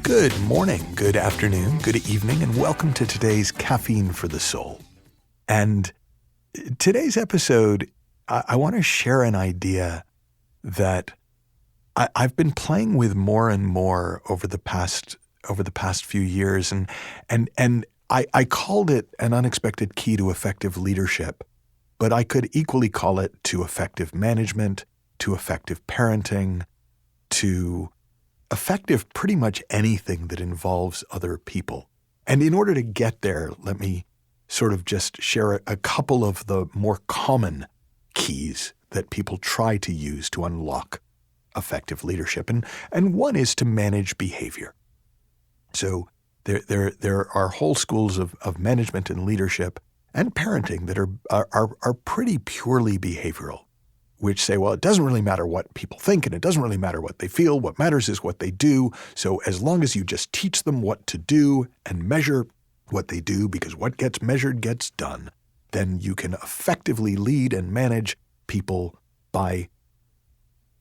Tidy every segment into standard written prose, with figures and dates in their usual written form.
Good morning, good afternoon, good evening, and welcome to today's Caffeine for the Soul. And today's episode, I want to share an idea that I've been playing with more and more over the past few years, and I called it an unexpected key to effective leadership, but I could equally call it to effective management, to effective parenting, to effective pretty much anything that involves other people. And in order to get there, let me sort of just share a couple of the more common keys that people try to use to unlock effective leadership. And one is to manage behavior. So there are whole schools of management and leadership and parenting that are pretty purely behavioral, which say, well, it doesn't really matter what people think and it doesn't really matter what they feel. What matters is what they do. So as long as you just teach them what to do and measure what they do, because what gets measured gets done, then you can effectively lead and manage people by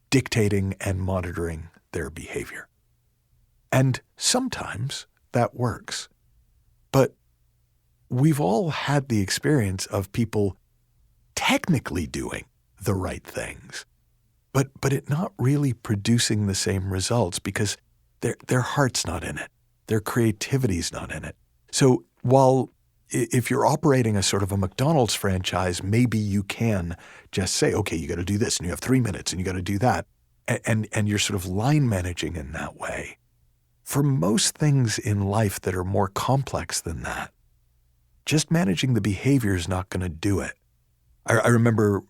dictating and monitoring their behavior. And sometimes that works. But we've all had the experience of people technically doing the right things, but it not really producing the same results because their heart's not in it. Their creativity's not in it. So while if you're operating a sort of a McDonald's franchise, maybe you can just say, okay, you got to do this and you have 3 minutes and you got to do that. And you're sort of line managing in that way. For most things in life that are more complex than that, just managing the behavior is not going to do it. I remember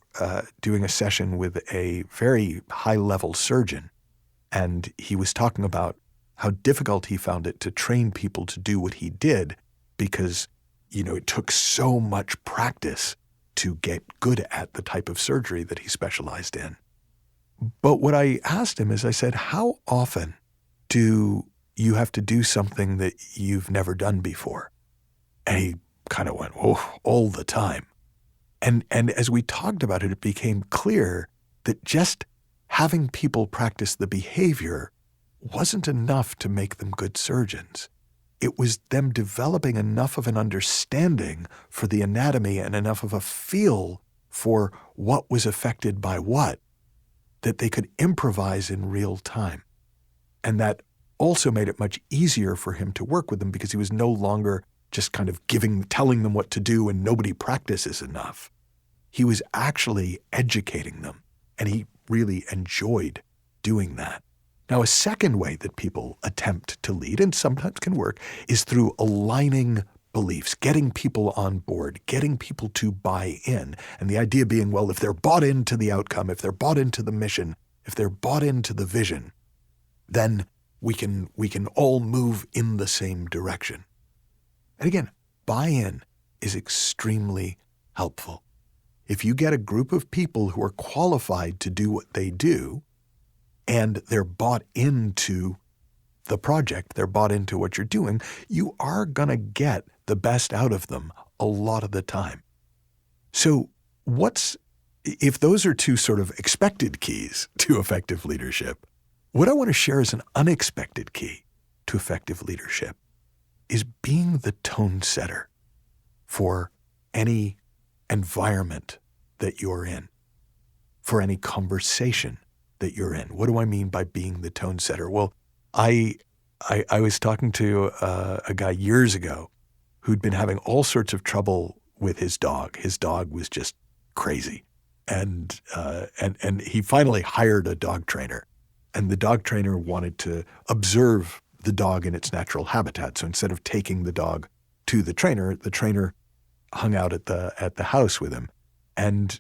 doing a session with a very high-level surgeon, and he was talking about how difficult he found it to train people to do what he did because, it took so much practice to get good at the type of surgery that he specialized in. But what I asked him is, I said, how often do you have to do something that you've never done before? And he kind of went, oh, all the time. And as we talked about it, it became clear that just having people practice the behavior wasn't enough to make them good surgeons. It was them developing enough of an understanding for the anatomy and enough of a feel for what was affected by what that they could improvise in real time. And that also made it much easier for him to work with them because he was no longer just kind of telling them what to do and nobody practices enough. He was actually educating them, and he really enjoyed doing that. Now, a second way that people attempt to lead, and sometimes can work, is through aligning beliefs, getting people on board, getting people to buy in. And the idea being, well, if they're bought into the outcome, if they're bought into the mission, if they're bought into the vision, then we can all move in the same direction. And again, buy-in is extremely helpful. If you get a group of people who are qualified to do what they do, and they're bought into the project, they're bought into what you're doing, you are going to get the best out of them a lot of the time. So if those are two sort of expected keys to effective leadership, what I want to share as an unexpected key to effective leadership is being the tone setter for any environment that you're in, for any conversation that you're in. What do I mean by being the tone setter? Well, I was talking to a guy years ago who'd been having all sorts of trouble with his dog. His dog was just crazy. And he finally hired a dog trainer. And the dog trainer wanted to observe the dog in its natural habitat. So instead of taking the dog to the trainer hung out at the house with him. And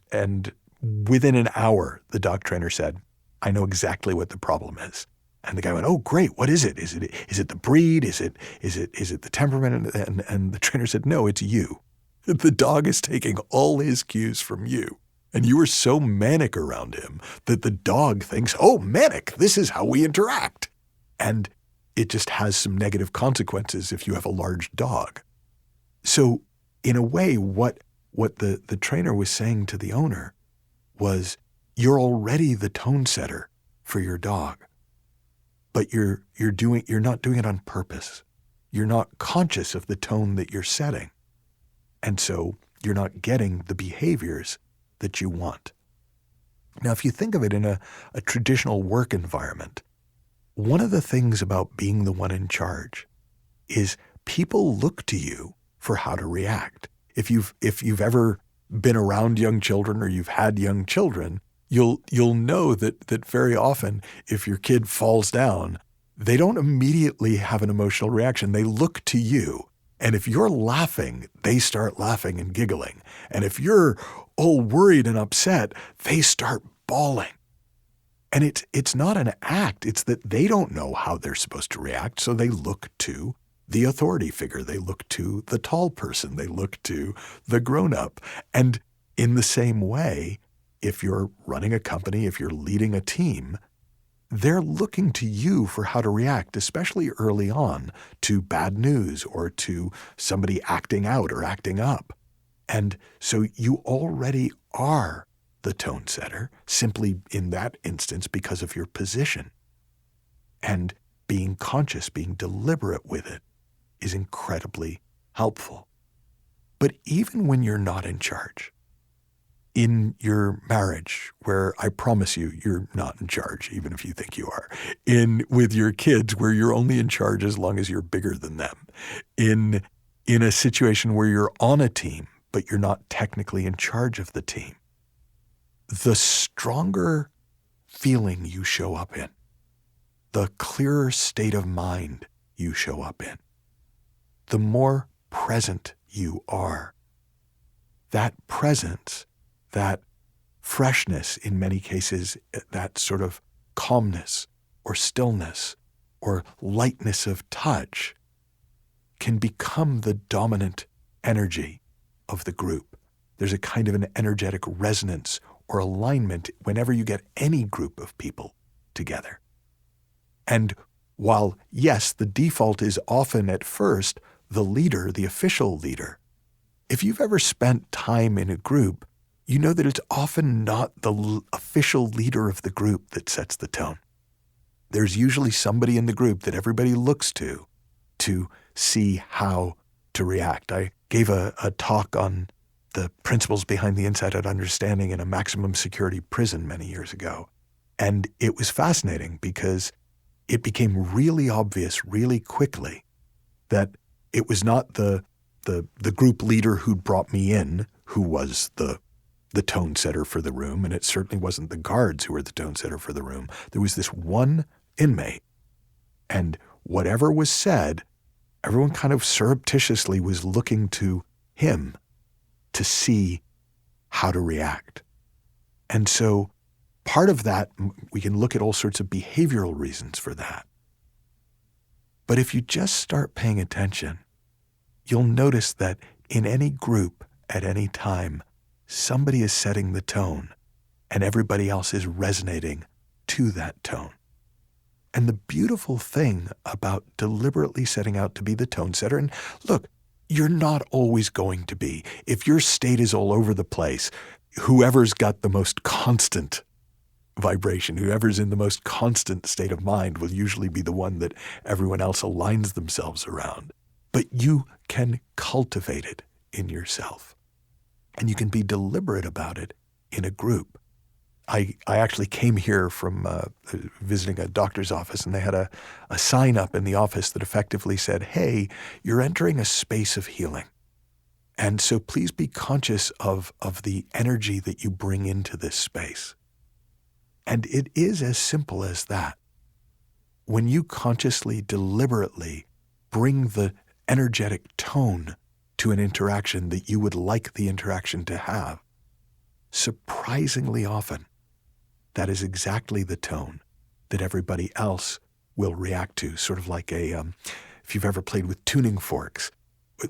within an hour, the dog trainer said, I know exactly what the problem is. And the guy went, oh, great. What is it? Is it the breed? Is it the temperament? And the trainer said, no, it's you. The dog is taking all his cues from you. And you were so manic around him that the dog thinks, oh, manic, this is how we interact. And it just has some negative consequences if you have a large dog. So in a way, what the trainer was saying to the owner was you're already the tone setter for your dog, but you're not doing it on purpose. You're not conscious of the tone that you're setting. And so you're not getting the behaviors that you want. Now, if you think of it in a traditional work environment, one of the things about being the one in charge is people look to you for how to react. If you've ever been around young children or you've had young children, you'll know that very often if your kid falls down, they don't immediately have an emotional reaction. They look to you. And if you're laughing, they start laughing and giggling. And if you're all worried and upset, they start bawling. And it's not an act. It's that they don't know how they're supposed to react. So they look to the authority figure. They look to the tall person. They look to the grown-up. And in the same way, if you're running a company, if you're leading a team, they're looking to you for how to react, especially early on, to bad news or to somebody acting out or acting up. And so you already are the tone setter, simply in that instance because of your position. And being conscious, being deliberate with it is incredibly helpful. But even when you're not in charge, in your marriage, where I promise you, you're not in charge, even if you think you are. With your kids, where you're only in charge as long as you're bigger than them. In a situation where you're on a team, but you're not technically in charge of the team. The stronger feeling you show up in, the clearer state of mind you show up in, the more present you are. That presence, that freshness, in many cases, that sort of calmness or stillness or lightness of touch can become the dominant energy of the group. There's a kind of an energetic resonance or alignment whenever you get any group of people together. And while, yes, the default is often at first the leader, the official leader, if you've ever spent time in a group, you know that it's often not the official leader of the group that sets the tone. There's usually somebody in the group that everybody looks to see how to react. I gave a talk on the principles behind the Inside Out Understanding in a maximum security prison many years ago. And it was fascinating because it became really obvious really quickly that it was not the group leader who'd brought me in who was the tone setter for the room, and it certainly wasn't the guards who were the tone setter for the room. There was this one inmate, and whatever was said, everyone kind of surreptitiously was looking to him to see how to react. And so part of that, we can look at all sorts of behavioral reasons for that. But if you just start paying attention, you'll notice that in any group at any time, somebody is setting the tone and everybody else is resonating to that tone. And the beautiful thing about deliberately setting out to be the tone setter, and look, you're not always going to be. If your state is all over the place, whoever's got the most constant vibration, whoever's in the most constant state of mind will usually be the one that everyone else aligns themselves around. But you can cultivate it in yourself. And you can be deliberate about it in a group. I actually came here from visiting a doctor's office, and they had a sign up in the office that effectively said, hey, you're entering a space of healing. And so please be conscious of the energy that you bring into this space. And it is as simple as that. When you consciously, deliberately bring the energetic tone to an interaction that you would like the interaction to have, surprisingly often, that is exactly the tone that everybody else will react to. Sort of like if you've ever played with tuning forks,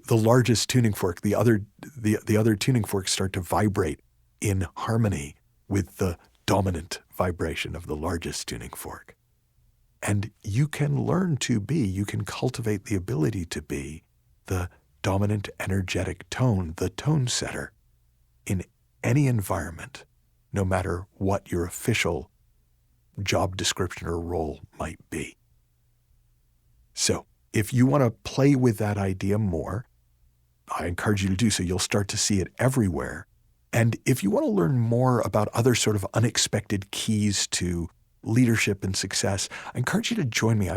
the largest tuning fork, the other tuning forks start to vibrate in harmony with the dominant vibration of the largest tuning fork. And you can learn to be, you can cultivate the ability to be the dominant energetic tone, the tone setter in any environment no matter what your official job description or role might be. So if you want to play with that idea more, I encourage you to do so. You'll start to see it everywhere. And if you want to learn more about other sort of unexpected keys to leadership and success, I encourage you to join me.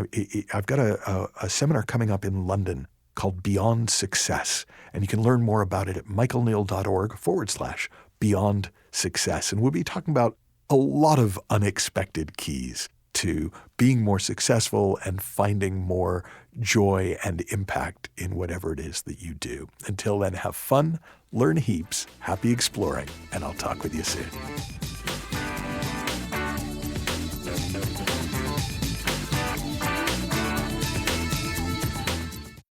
I've got a seminar coming up in London called Beyond Success. And you can learn more about it at michaelneill.org/Beyond Success. And we'll be talking about a lot of unexpected keys to being more successful and finding more joy and impact in whatever it is that you do. Until then, have fun, learn heaps, happy exploring, and I'll talk with you soon.